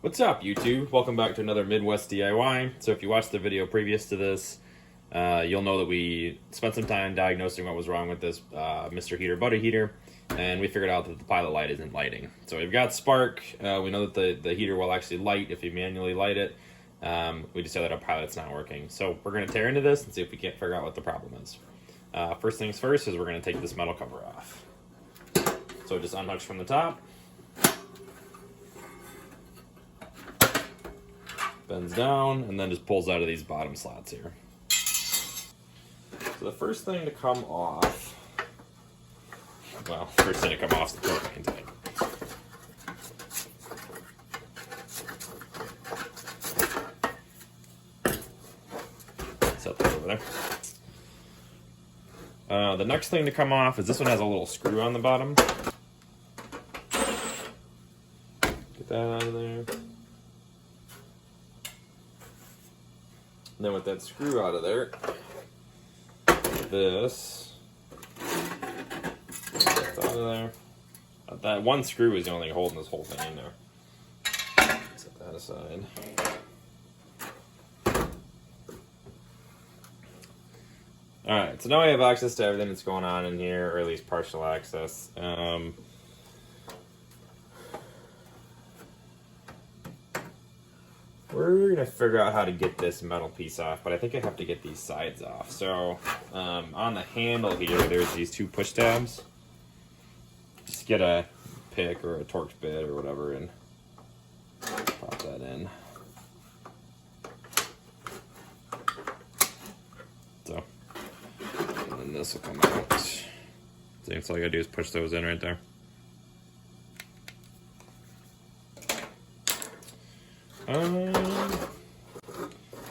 What's up, YouTube? Welcome back to another Midwest DIY. So if you watched the video previous to this, you'll know that we spent some time diagnosing what was wrong with this Mr. Heater Buddy Heater, and we figured out that the pilot light isn't lighting. So we've got spark. We know that the heater will actually light if you manually light it. We just said that our pilot's not working. So we're going to tear into this and see if we can't figure out what the problem is. First things first is we're going to take this metal cover off. So it just unhooks from the top. Bends down and then just pulls out of these bottom slots here. So the first thing to come off, well, first thing to come off is the propane tank. Set that over there. The next thing to come off is this one has a little screw on the bottom. Get that out of there. And then with that screw out of there, this out of there. That one screw is the only thing holding this whole thing in there. Set that aside. Alright, so now I have access to everything that's going on in here, or at least partial access. We're going to figure out how to get this metal piece off, but I think I have to get these sides off. So, on the handle here, there's these two push tabs. Just get a pick or a Torx bit or whatever and pop that in. So, and then this will come out. See, it's all I gotta do is push those in right there.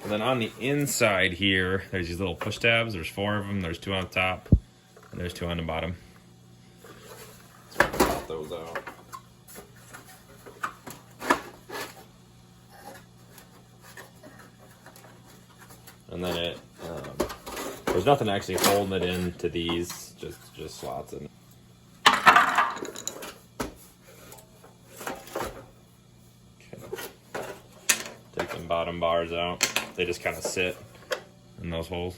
And then on the inside here, there's these little push tabs. There's 4 of them. There's 2 on top, and there's 2 on the bottom. So we're gonna pop those out. And then it, there's nothing actually holding it into these, just slots in. Take them bottom bars out. They just kind of sit in those holes.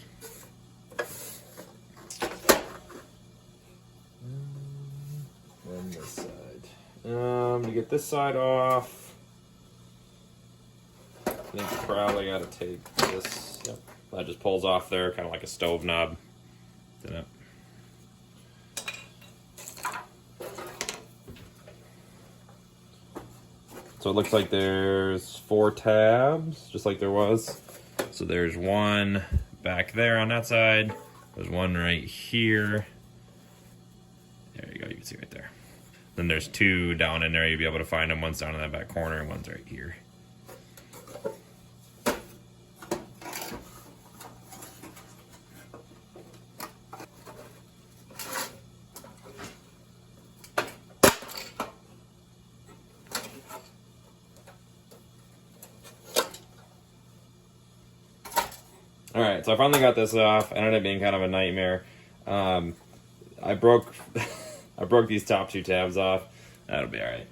And this side. To get this side off, I think you probably got to take this. Yep. That just pulls off there, kind of like a stove knob. Then So it looks like there's 4 tabs, just like there was. So there's one back there on that side. There's one right here. There you go, you can see right there. Then there's 2 down in there. You'll be able to find them. One's down in that back corner and one's right here. Alright, so I finally got this off. It ended up being kind of a nightmare. I broke I broke these top 2 tabs off. That'll be alright.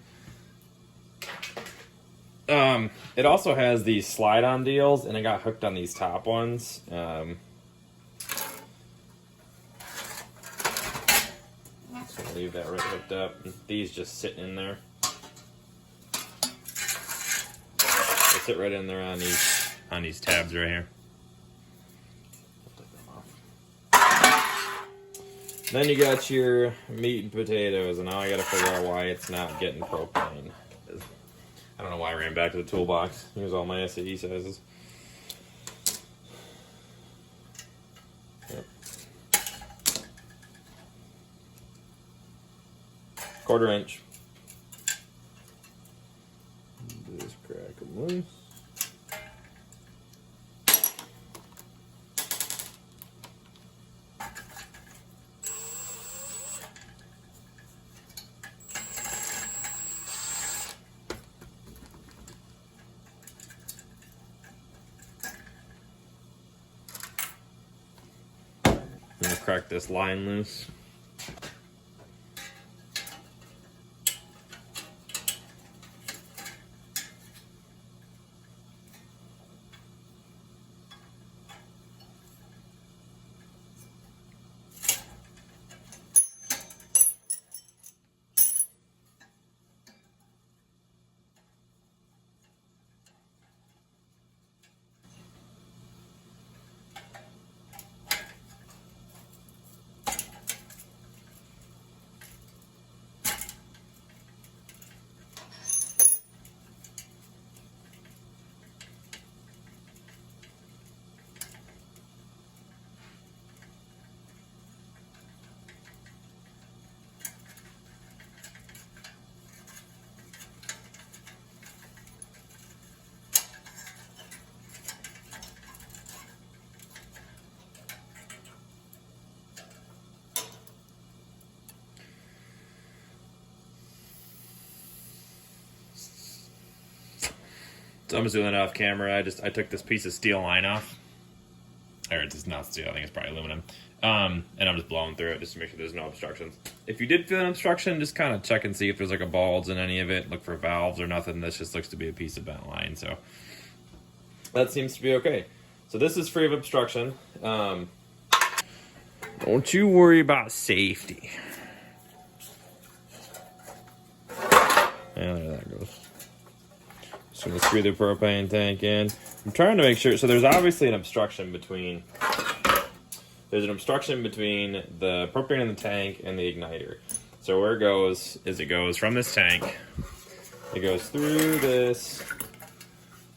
It also has these slide-on deals, and it got hooked on these top ones. So I'll leave that right hooked up. These just sitting in there. They sit right in there on these tabs right here. Then you got your meat and potatoes, and now I gotta figure out why it's not getting propane. I don't know why I ran back to the toolbox. Here's all my SAE sizes. Yep. 1/4 inch. Just crack them loose. I'm gonna crack this line loose. So I'm just doing it off camera. I took this piece of steel line off. Or it's not steel, I think it's probably aluminum. And I'm just blowing through it just to make sure there's no obstructions. If you did feel an obstruction, just kind of check and see if there's like a bulge in any of it. Look for valves or nothing. This just looks to be a piece of bent line. So that seems to be okay. So this is free of obstruction. Don't you worry about safety. Yeah, there that goes. Just gonna screw the propane tank in. I'm trying to make sure, so there's obviously an obstruction between, the propane in the tank and the igniter. So where it goes is it goes from this tank, it goes through this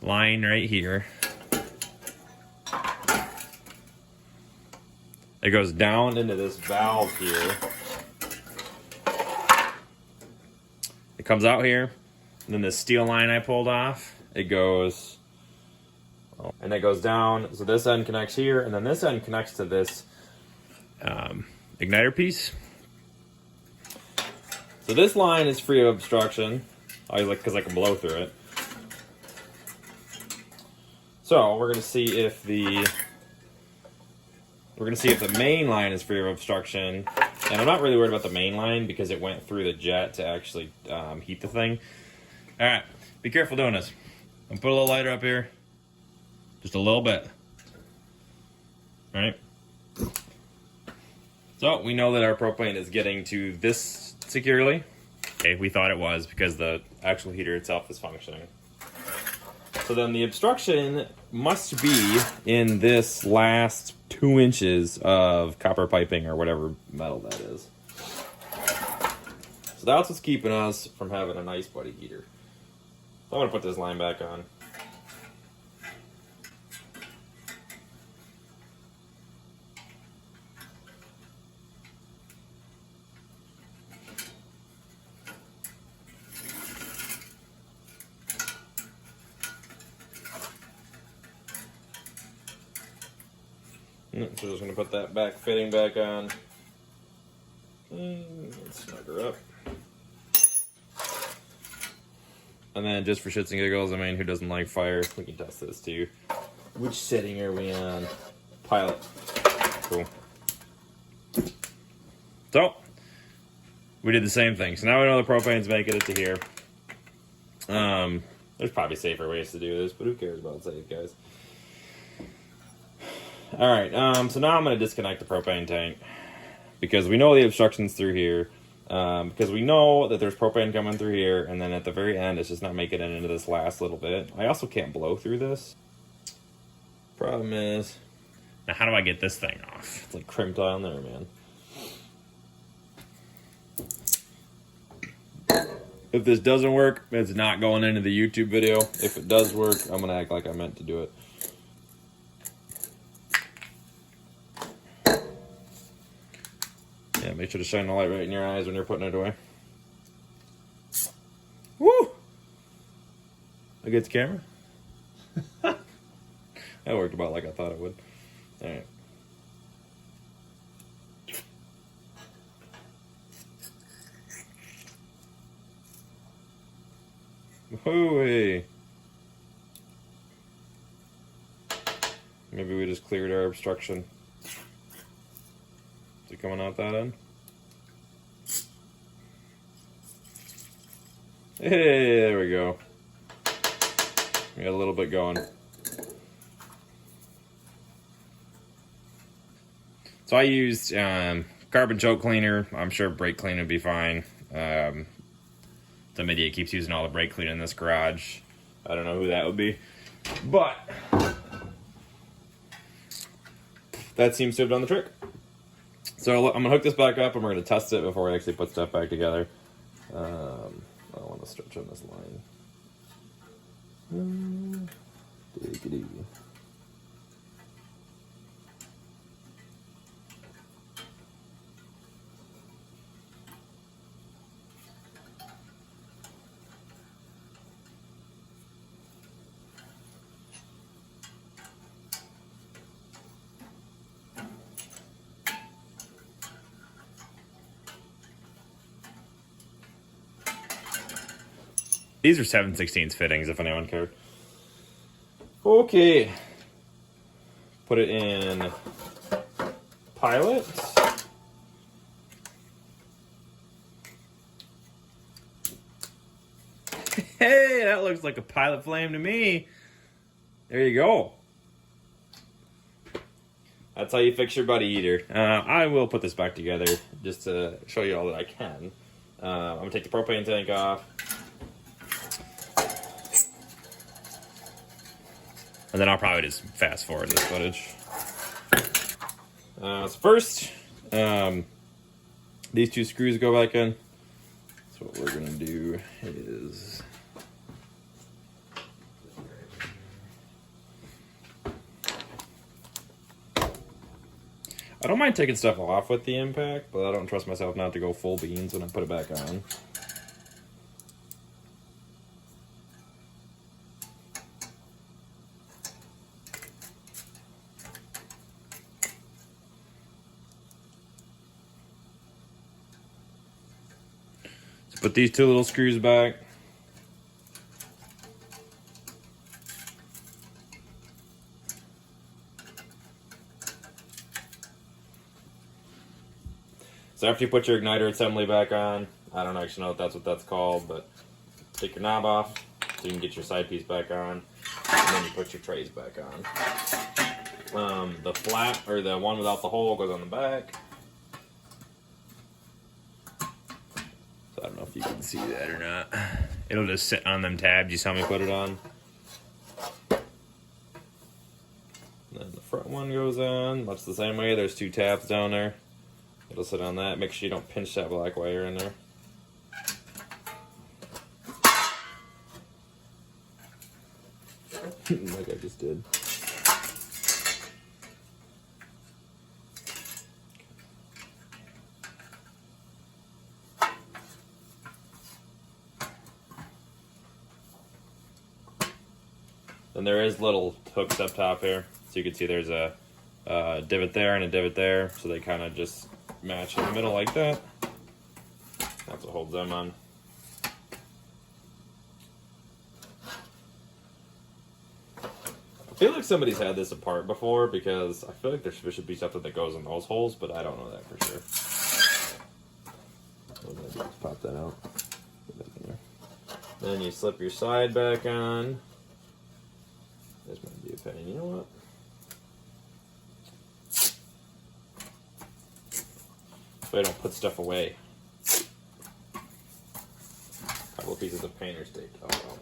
line right here. It goes down into this valve here. It comes out here, and then this steel line I pulled off, it goes, and it goes down. So this end connects here, and then this end connects to this igniter piece. So this line is free of obstruction, because I can blow through it. So we're gonna see if the main line is free of obstruction. And I'm not really worried about the main line because it went through the jet to actually heat the thing. All right, be careful doing this. I'm gonna put a little lighter up here, just a little bit. All right. So we know that our propane is getting to this securely. Okay, we thought it was because the actual heater itself is functioning. So then the obstruction must be in this last 2 inches of copper piping or whatever metal that is. So that's what's keeping us from having a nice buddy heater. So I'm gonna put this line back on. So just gonna put that back fitting back on. Let's snug her up. And then just for shits and giggles, I mean, who doesn't like fire? We can test this too. Which setting are we on? Pilot. Cool. So, we did the same thing. So now we know the propane's making it to here. There's probably safer ways to do this, but who cares about safe, guys? Alright, so now I'm going to disconnect the propane tank because we know the obstruction's through here, because we know that there's propane coming through here, and then at the very end it's just not making it into this last little bit. I also can't blow through this. Problem is, now how do I get this thing off? It's like crimped on there, man. If this doesn't work, it's not going into the YouTube video. If it does work, I'm going to act like I meant to do it. Yeah, make sure to shine the light right in your eyes when you're putting it away. Woo! I get the camera. That worked about like I thought it would. All right. Hooey! Maybe we just cleared our obstruction. Is it coming out that end? Hey, there we go. We got a little bit going. So I used carbon choke cleaner. I'm sure brake cleaner would be fine. Some idiot keeps using all the brake cleaner in this garage. I don't know who that would be. But that seems to have done the trick. So I'm going to hook this back up and we're going to test it before we actually put stuff back together. I don't want to stretch on this line. Take it easy. These are 7/16 fittings, if anyone cared. Okay. Put it in pilot. Hey, that looks like a pilot flame to me. There you go. That's how you fix your buddy eater. I will put this back together just to show you all that I can. I'm going to take the propane tank off. And then I'll probably just fast forward this footage. So first, these two screws go back in. So what we're going to do is... I don't mind taking stuff off with the impact, but I don't trust myself not to go full beans when I put it back on. So put these two little screws back. So after you put your igniter assembly back on, I don't actually know if that's what that's called, but take your knob off so you can get your side piece back on, and then you put your trays back on. The flat, or the one without the hole, goes on the back. So I don't know if you can see that or not. It'll just sit on them tabs you saw me put it on. And then the front one goes on, much the same way. There's two tabs down there. It'll sit on that. Make sure you don't pinch that black wire in there. Like I just did. Then there is little hooks up top here. So you can see there's a divot there and a divot there. So they kind of just match in the middle like that. That's what holds them on. I feel like somebody's had this apart before because I feel like there should be something that goes in those holes, but I don't know that for sure. Let's pop that out. Put that in there. Then you slip your side back on. This might be a pain. You know what? So I don't put stuff away. A couple of pieces of painter's tape. Oh.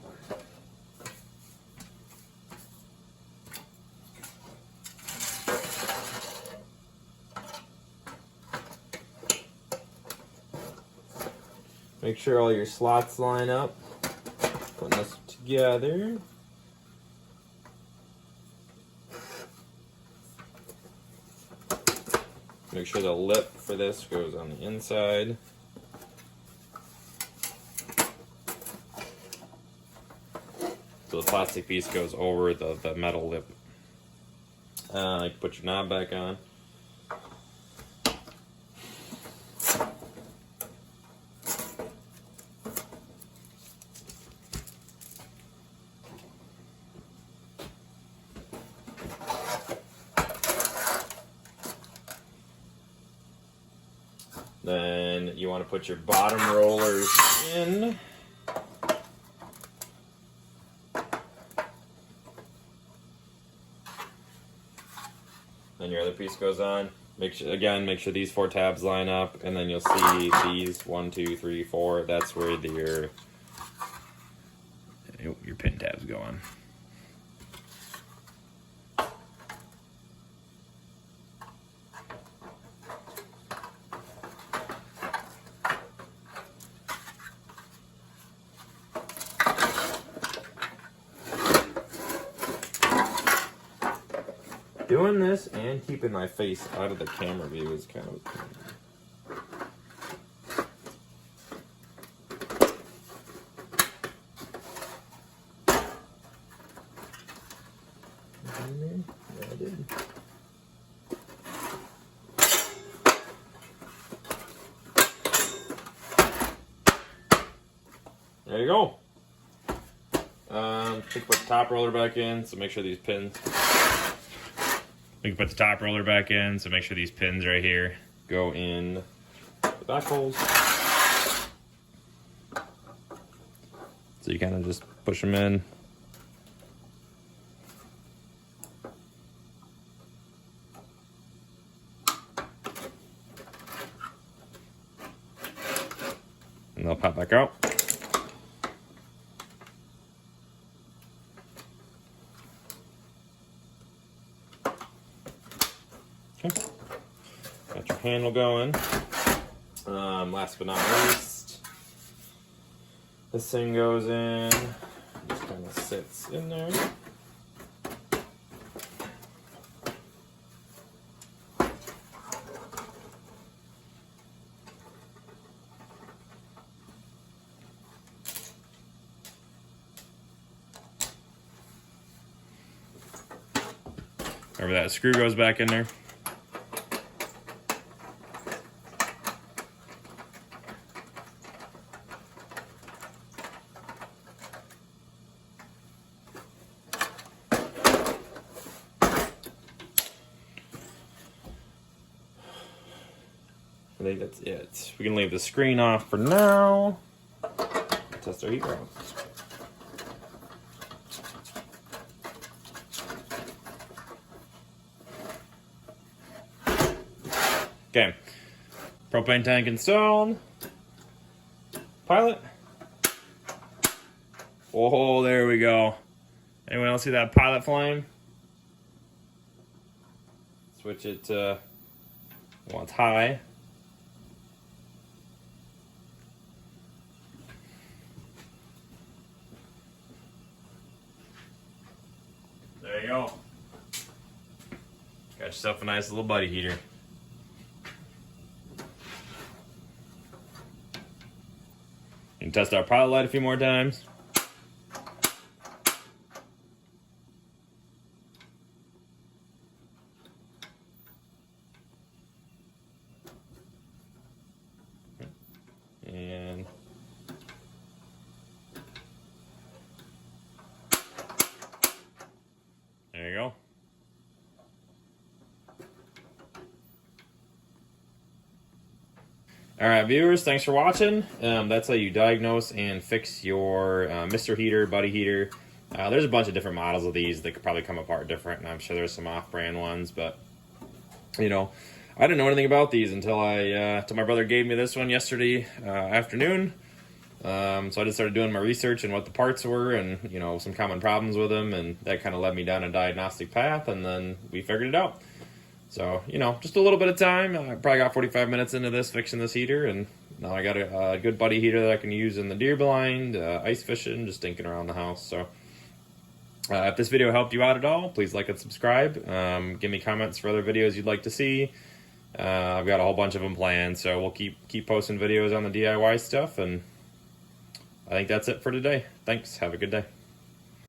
Make sure all your slots line up. Putting this together. Make sure the lip for this goes on the inside. So the plastic piece goes over the metal lip. You can put your knob back on. Then you want to put your bottom rollers in. Then your other piece goes on. Make sure these 4 tabs line up, and then you'll see these 1, 2, 3, 4. That's where your pin tabs go on. Doing this and keeping my face out of the camera view is kind of a pain. Yeah, I did. There you go. We can put the top roller back in, so make sure these pins. We can put the top roller back in, so make sure these pins right here go in the back holes. So you kind of just push them in. And they'll pop back out. Okay. Got your handle going. Last but not least, this thing goes in, just kind of sits in there. Remember that screw goes back in there. I think that's it. We can leave the screen off for now. Test our heat rail. Okay, propane tank installed. Pilot. Oh, there we go. Anyone else see that pilot flame? Switch it to, well, it's high. There you go. Got yourself a nice little buddy heater. You can test our pilot light a few more times. And there you go. All right, viewers, thanks for watching. That's how you diagnose and fix your Mr. Heater, Buddy Heater. There's a bunch of different models of these that could probably come apart different, and I'm sure there's some off-brand ones, but, you know, I didn't know anything about these until my brother gave me this one yesterday afternoon. So I just started doing my research and what the parts were and, you know, some common problems with them, and that kind of led me down a diagnostic path, and then we figured it out. So, you know, just a little bit of time. I probably got 45 minutes into this, fixing this heater, and now I got a good buddy heater that I can use in the deer blind, ice fishing, just dinking around the house. So, if this video helped you out at all, please like and subscribe. Give me comments for other videos you'd like to see. I've got a whole bunch of them planned, so we'll keep posting videos on the DIY stuff, and I think that's it for today. Thanks. Have a good day.